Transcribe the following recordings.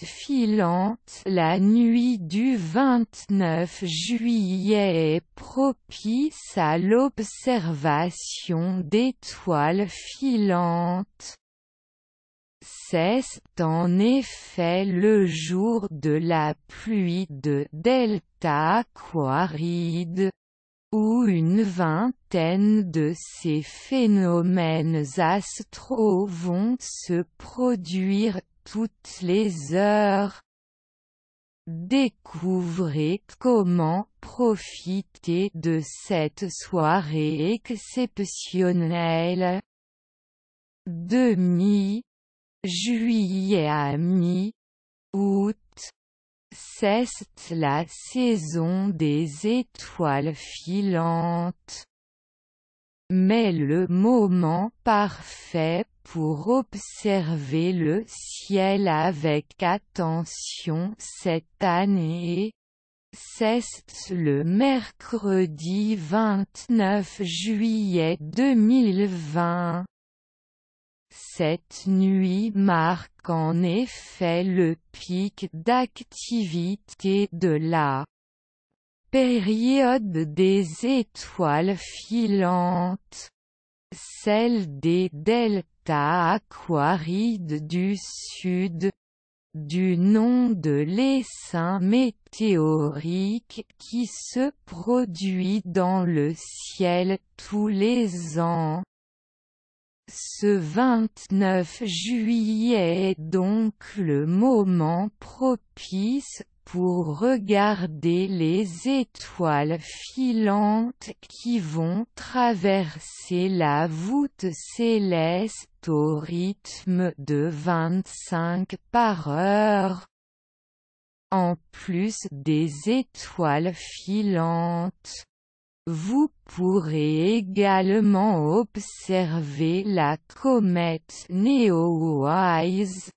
filante. La nuit du 29 juillet est propice à l'observation d'étoiles filantes. C'est en effet le jour de la pluie de Delta Aquaride, où une vingtaine de ces phénomènes astraux vont se produire toutes les heures. Découvrez comment profiter de cette soirée exceptionnelle. De mi-juillet à mi-août, c'est la saison des étoiles filantes. Mais le moment parfait pour observer le ciel avec attention cette année, c'est le mercredi 29 juillet 2020. Cette nuit marque en effet le pic d'activité de la période des étoiles filantes, celle des delta Aquarides du Sud, du nom de l'essaim météorique qui se produit dans le ciel tous les ans. Ce 29 juillet est donc le moment propice pour regarder les étoiles filantes qui vont traverser la voûte céleste au rythme de 25 par heure. En plus des étoiles filantes, vous pourrez également observer la comète Neowise,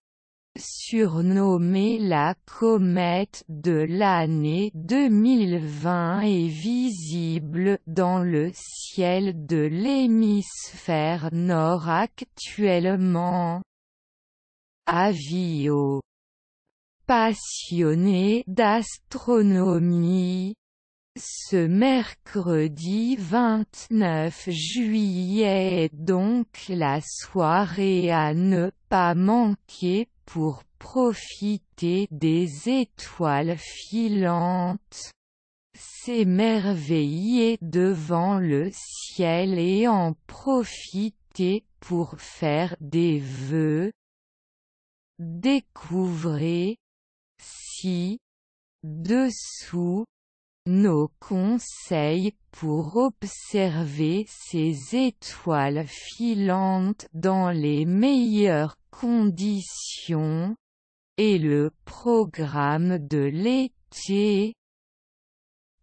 surnommée la comète de l'année 2020 et visible dans le ciel de l'hémisphère nord actuellement. Avis aux passionnés d'astronomie. Ce mercredi 29 juillet est donc la soirée à ne pas manquer pour profiter des étoiles filantes, s'émerveiller devant le ciel et en profiter pour faire des vœux. Découvrez, ci-dessous, nos conseils pour observer ces étoiles filantes dans les meilleures conditions, et le programme de l'été.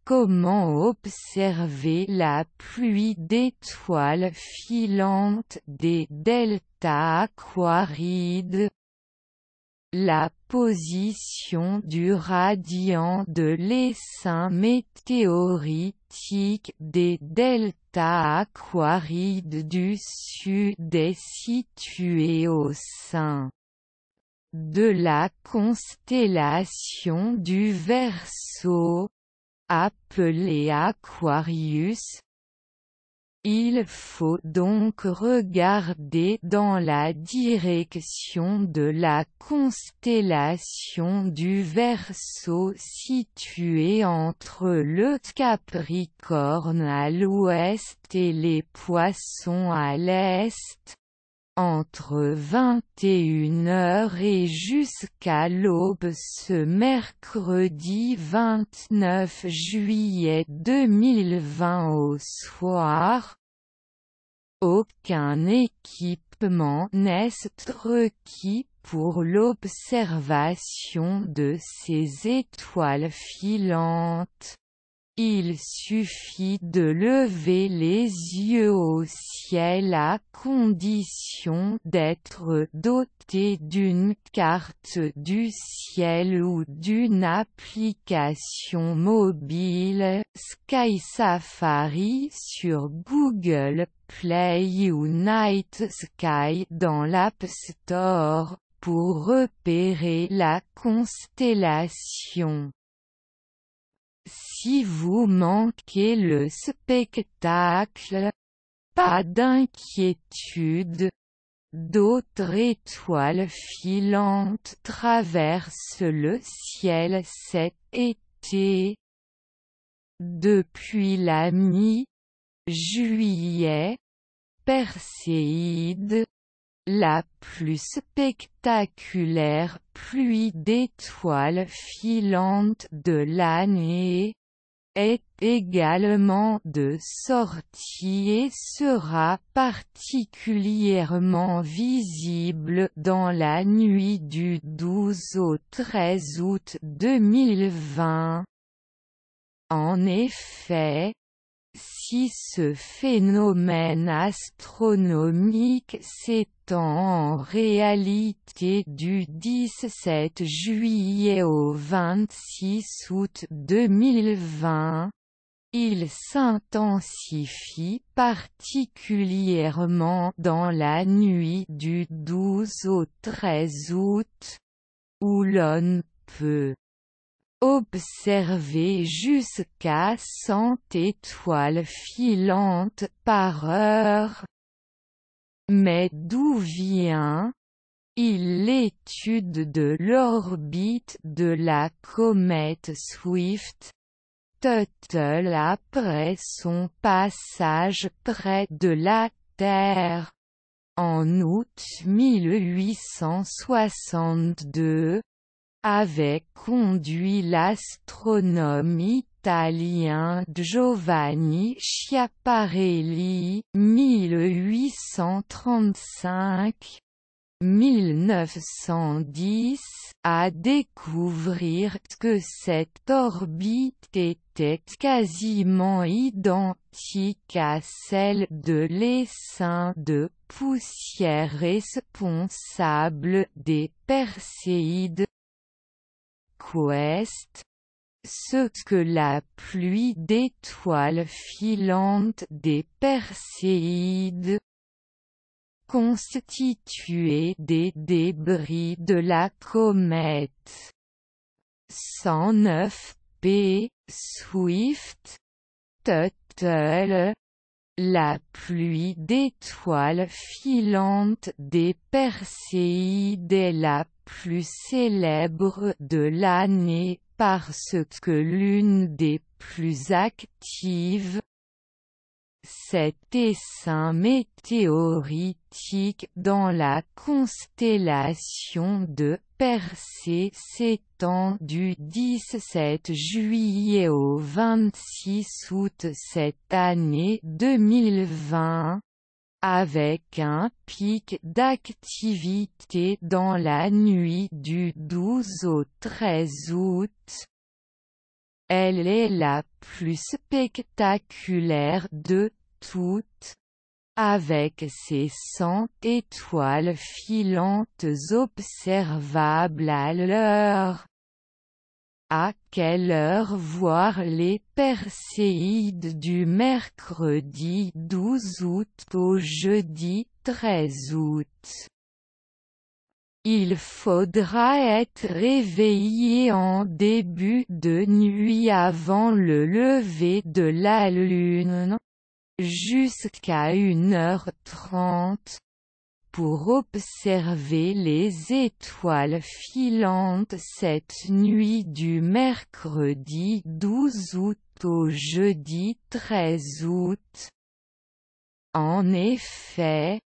Comment observer la pluie d'étoiles filantes des delta Aquarides? La position du radian de l'essaim météoritique des delta Aquarides du Sud est située au sein de la constellation du Verseau, appelée Aquarius. Il faut donc regarder dans la direction de la constellation du Verseau située entre le Capricorne à l'ouest et les Poissons à l'est, entre 21h et jusqu'à l'aube ce mercredi 29 juillet 2020 au soir. Aucun équipement n'est requis pour l'observation de ces étoiles filantes. Il suffit de lever les yeux au ciel à condition d'être doté d'une carte du ciel ou d'une application mobile, Sky Safari sur Google Play ou Night Sky dans l'App Store, pour repérer la constellation. Si vous manquez le spectacle, pas d'inquiétude, d'autres étoiles filantes traversent le ciel cet été. Depuis la mi-juillet, Perséide, la plus spectaculaire pluie d'étoiles filantes de l'année, est également de sortie et sera particulièrement visible dans la nuit du 12 au 13 août 2020. En effet, si ce phénomène astronomique s'étend en réalité du 17 juillet au 26 août 2020, il s'intensifie particulièrement dans la nuit du 12 au 13 août, où l'on peut observer jusqu'à 100 étoiles filantes par heure. Mais d'où vient-il l'étude de l'orbite de la comète Swift-Tuttle après son passage près de la Terre, en août 1862, avait conduit l'astronome italien Giovanni Schiaparelli (1835–1910) à découvrir que cette orbite était quasiment identique à celle de l'essaim de poussière responsable des Perséides. Ce que la pluie d'étoiles filantes des Perséides, constituée des débris de la comète 109P Swift-Tuttle. La pluie d'étoiles filantes des Perséides est la plus célèbre de l'année parce que l'une des plus actives. Cet essaim météoritique dans la constellation de Persée s'étend du 17 juillet au 26 août cette année 2020, avec un pic d'activité dans la nuit du 12 au 13 août. Elle est la plus spectaculaire de toutes, avec ses 100 étoiles filantes observables à l'heure. À quelle heure voir les Perséides du mercredi 12 août au jeudi 13 août? Il faudra être réveillé en début de nuit avant le lever de la lune, jusqu'à 1h30, pour observer les étoiles filantes cette nuit du mercredi 12 août au jeudi 13 août. En effet,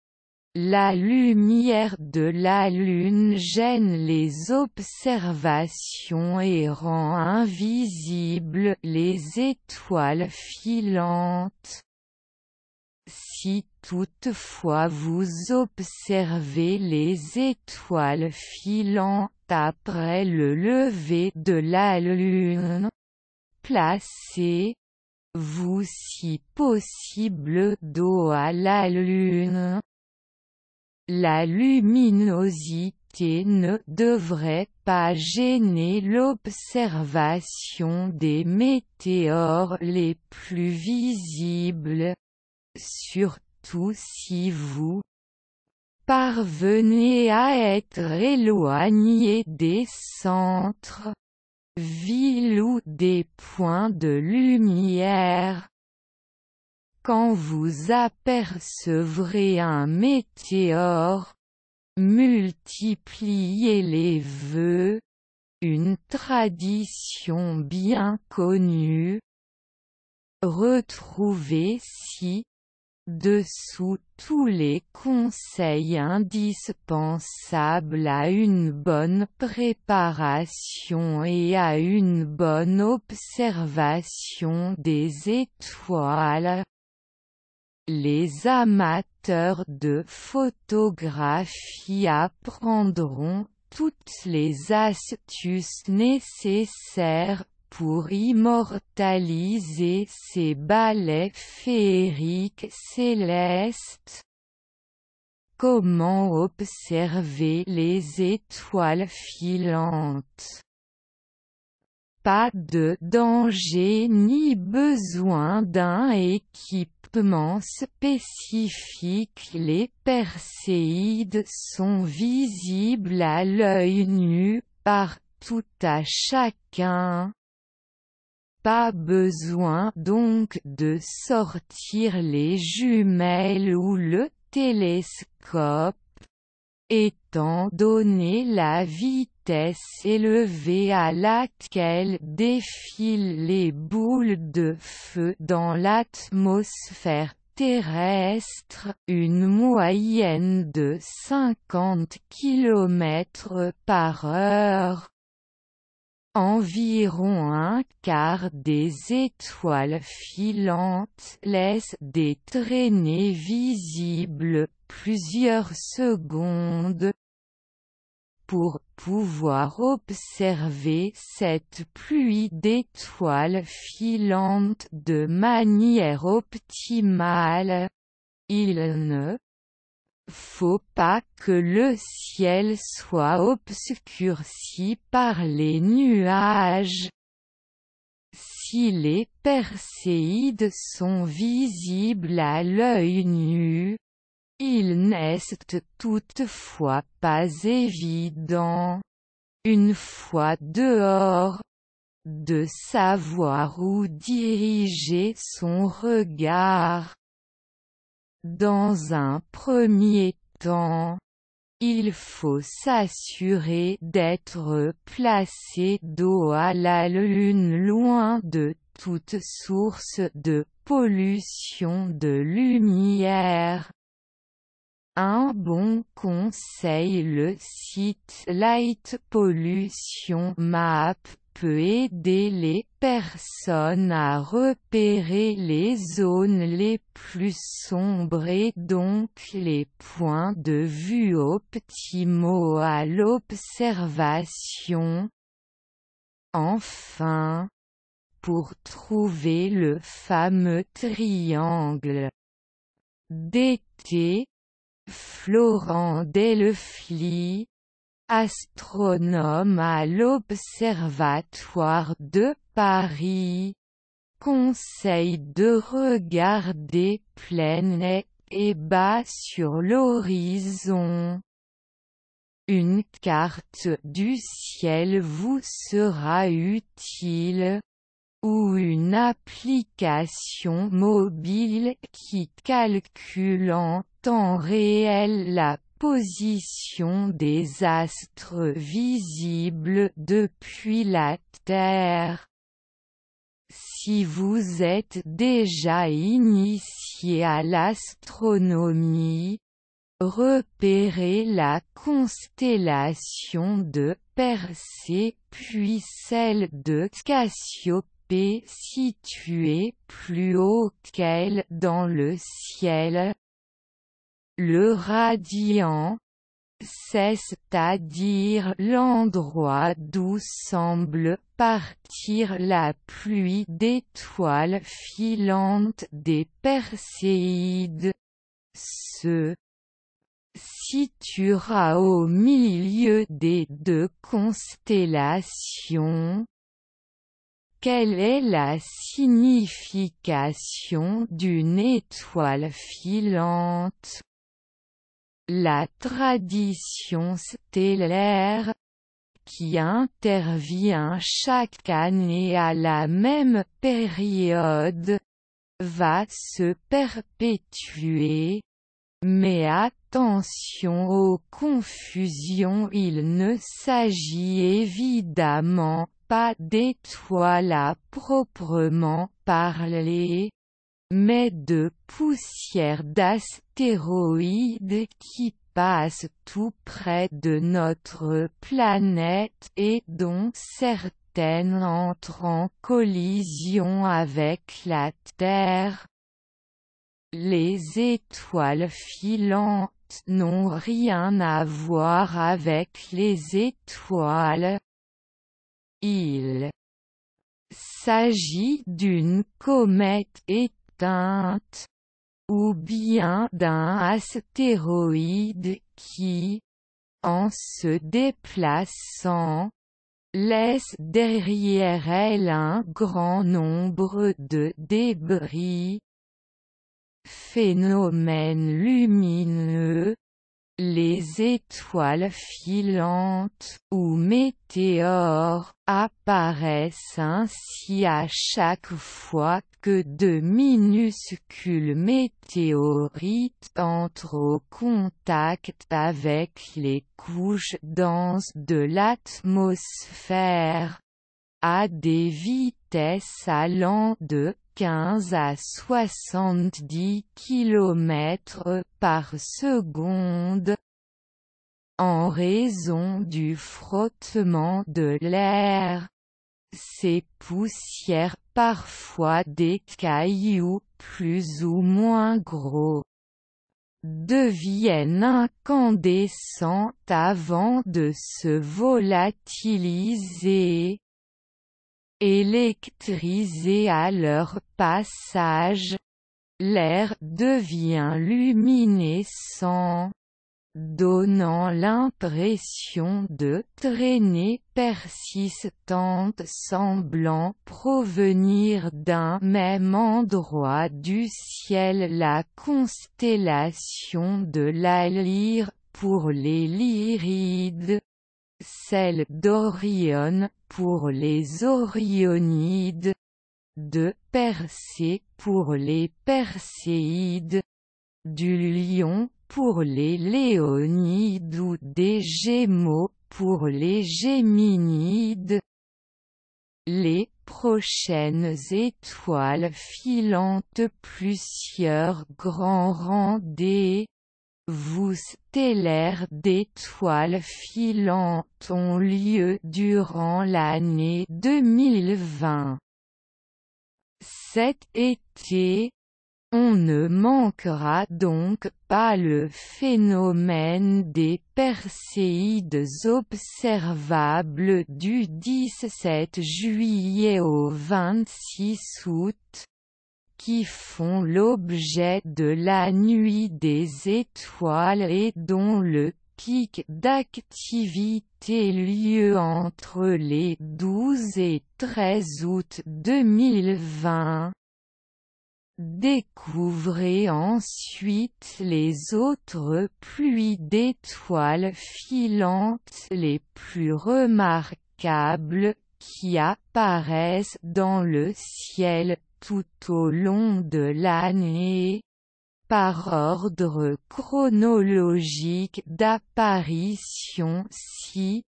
la lumière de la Lune gêne les observations et rend invisibles les étoiles filantes. Si toutefois vous observez les étoiles filantes après le lever de la Lune, placez-vous si possible dos à la Lune. La luminosité ne devrait pas gêner l'observation des météores les plus visibles, surtout si vous parvenez à être éloigné des centres, villes ou des points de lumière. Quand vous apercevrez un météore, multipliez les vœux, une tradition bien connue. Retrouvez ci-dessous tous les conseils indispensables à une bonne préparation et à une bonne observation des étoiles. Les amateurs de photographie apprendront toutes les astuces nécessaires pour immortaliser ces balais féeriques célestes. Comment observer les étoiles filantes? Pas de danger ni besoin d'un équipement spécifique. Les perséides sont visibles à l'œil nu par tout à chacun. Pas besoin donc de sortir les jumelles ou le télescope, étant donné la vitesse élevée à laquelle défilent les boules de feu dans l'atmosphère terrestre, une moyenne de 50 km/h. Environ un quart des étoiles filantes laissent des traînées visibles plusieurs secondes. Pour pouvoir observer cette pluie d'étoiles filantes de manière optimale, il ne faut pas que le ciel soit obscurci par les nuages. Si les perséides sont visibles à l'œil nu, il n'est toutefois pas évident, une fois dehors, de savoir où diriger son regard. Dans un premier temps, il faut s'assurer d'être placé dos à la Lune, loin de toute source de pollution de lumière. Un bon conseil: le site Light Pollution Map peut aider les personnes à repérer les zones les plus sombres et donc les points de vue optimaux à l'observation. Enfin, pour trouver le fameux triangle d'été, Florent Delefly, astronome à l'Observatoire de Paris, conseille de regarder plein et bas sur l'horizon. Une carte du ciel vous sera utile, ou une application mobile qui calcule en temps réel la position des astres visibles depuis la Terre. Si vous êtes déjà initié à l'astronomie, repérez la constellation de Persée puis celle de Cassiopée située plus haut qu'elle dans le ciel. Le radian, c'est-à-dire l'endroit d'où semble partir la pluie d'étoiles filantes des Perséides, se situera au milieu des deux constellations. Quelle est la signification d'une étoile filante? La tradition stellaire, qui intervient chaque année à la même période, va se perpétuer, mais attention aux confusions, il ne s'agit évidemment pas d'étoiles à proprement parler, mais de poussière d'astéroïdes qui passent tout près de notre planète et dont certaines entrent en collision avec la Terre. Les étoiles filantes n'ont rien à voir avec les étoiles. Il s'agit d'une comète éteinte, ou bien d'un astéroïde qui, en se déplaçant, laisse derrière elle un grand nombre de débris. Phénomène lumineux. Les étoiles filantes, ou météores, apparaissent ainsi à chaque fois que de minuscules météorites entrent au contact avec les couches denses de l'atmosphère, à des vitesses allant de 15 à 70 km par seconde, en raison du frottement de l'air. Ces poussières, parfois des cailloux plus ou moins gros, deviennent incandescentes avant de se volatiliser. Électrisé à leur passage, l'air devient luminescent, donnant l'impression de traînées persistantes semblant provenir d'un même endroit du ciel. La constellation de la Lyre pour les Lyrides, celle d'Orion pour les Orionides, de Persée pour les Perséides, du Lion pour les Léonides ou des Gémeaux pour les Géminides. Les prochaines étoiles filantes, plusieurs grands rendez vous stellaires d'étoiles filantes ont lieu durant l'année 2020. Cet été, on ne manquera donc pas le phénomène des Perséides observable du 17 juillet au 26 août, qui font l'objet de la nuit des étoiles et dont le pic d'activité lieu entre les 12 et 13 août 2020. Découvrez ensuite les autres pluies d'étoiles filantes les plus remarquables qui apparaissent dans le ciel tout au long de l'année, par ordre chronologique d'apparition ci-dessous.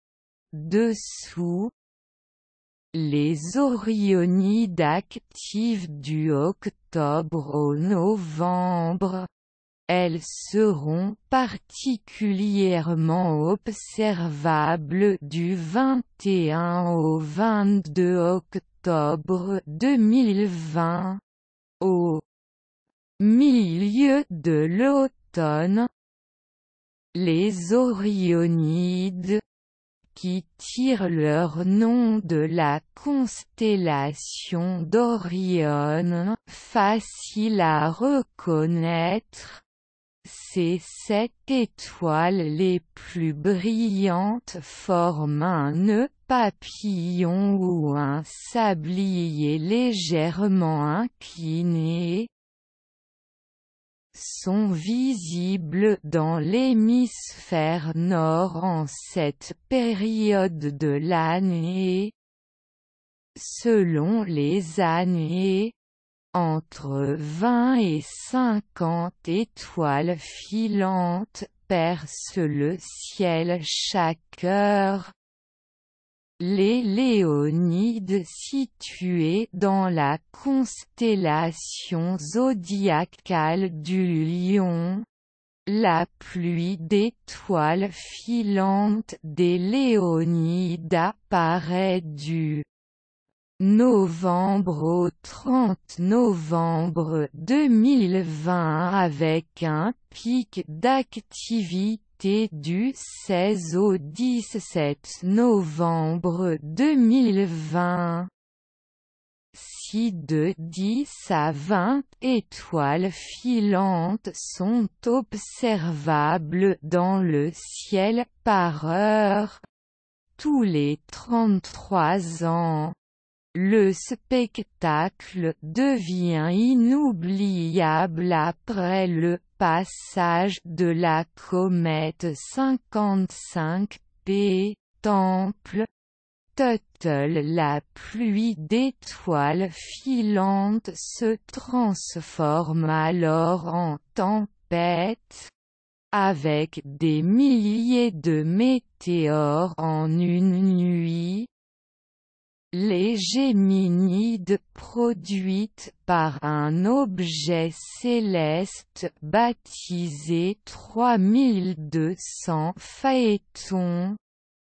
Les Orionides actives du octobre au novembre. Elles seront particulièrement observables du 21 au 22 octobre 2020, au milieu de l'automne. Les Orionides, qui tirent leur nom de la constellation d'Orion, facile à reconnaître. Ces 7 étoiles les plus brillantes forment un nœud papillon ou un sablier légèrement incliné, sont visibles dans l'hémisphère nord en cette période de l'année. Selon les années, entre 20 et 50 étoiles filantes percent le ciel chaque heure. Les Léonides situés dans la constellation zodiacale du Lion. La pluie d'étoiles filantes des Léonides apparaît du novembre au 30 novembre 2020 avec un pic d'activité du 16 au 17 novembre 2020. Si de 10 à 20 étoiles filantes sont observables dans le ciel par heure, tous les 33 ans, le spectacle devient inoubliable après le passage de la comète 55P, Temple. Tuttle. La pluie d'étoiles filantes se transforme alors en tempête, avec des milliers de météores en une nuit. Les Géminides produites par un objet céleste baptisé 3200 Phaéton.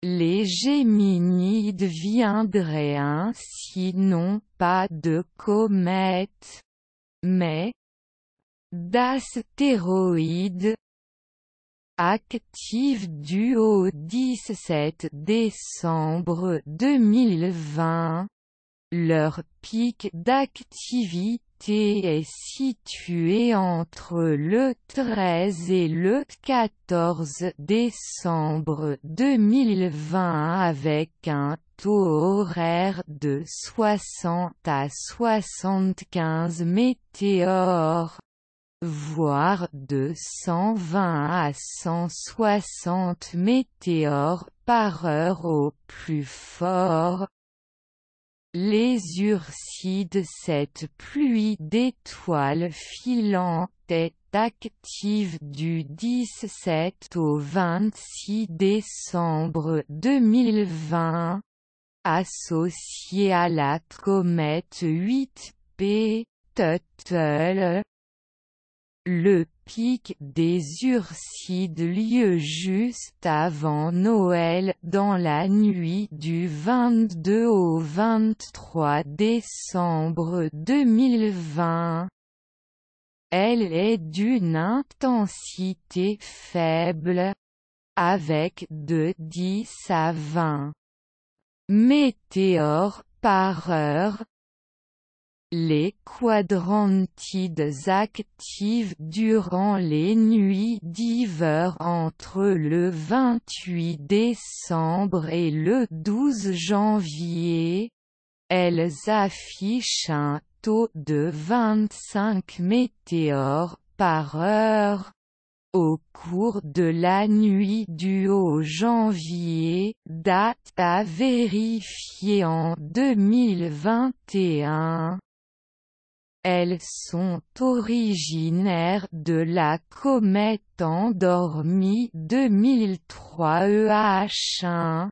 Les Géminides viendraient ainsi non pas de comètes, mais d'astéroïdes, actifs du au 17 décembre 2020. Leur pic d'activité est situé entre le 13 et le 14 décembre 2020 avec un taux horaire de 60 à 75 météores, voire de 120 à 160 météores par heure au plus fort. Les Ursides. Cette pluie d'étoiles filantes est active du 17 au 26 décembre 2020, associée à la comète 8P, Tuttle. Le pic des Ursides lieu juste avant Noël dans la nuit du 22 au 23 décembre 2020. Elle est d'une intensité faible, avec de 10 à 20 météores par heure. Les quadrantides actives durant les nuits d'hiver entre le 28 décembre et le 12 janvier. Elles affichent un taux de 25 météores par heure. Au cours de la nuit du au janvier, date à vérifier en 2021. Elles sont originaires de la comète endormie 2003 EH1.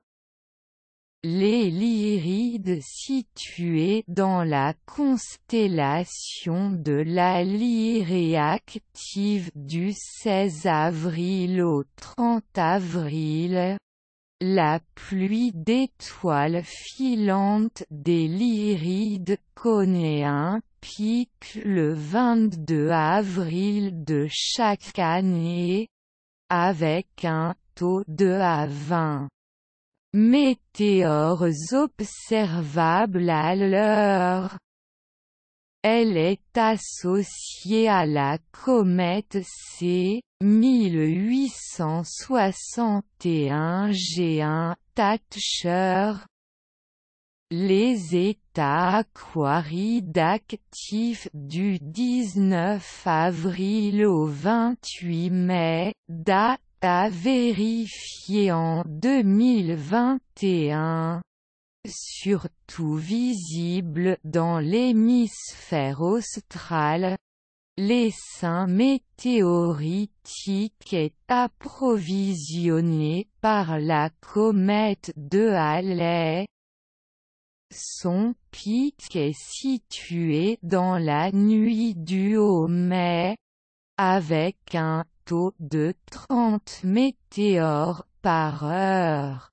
Les Lyrides situés dans la constellation de la Lyre et actives du 16 avril au 30 avril. La pluie d'étoiles filantes des Lyrides connaît un pic le 22 avril de chaque année. avec un taux de à 20 météores observables à l'heure. Elle est associée à la comète C 1861 G1 Thatcher. Les états aquarides actifs du 19 avril au 28 mai, date à vérifier en 2021. Surtout visible dans l'hémisphère austral, l'essaim météoritique est approvisionné par la comète de Halley. Son pic est situé dans la nuit du au mai, avec un taux de 30 météores par heure.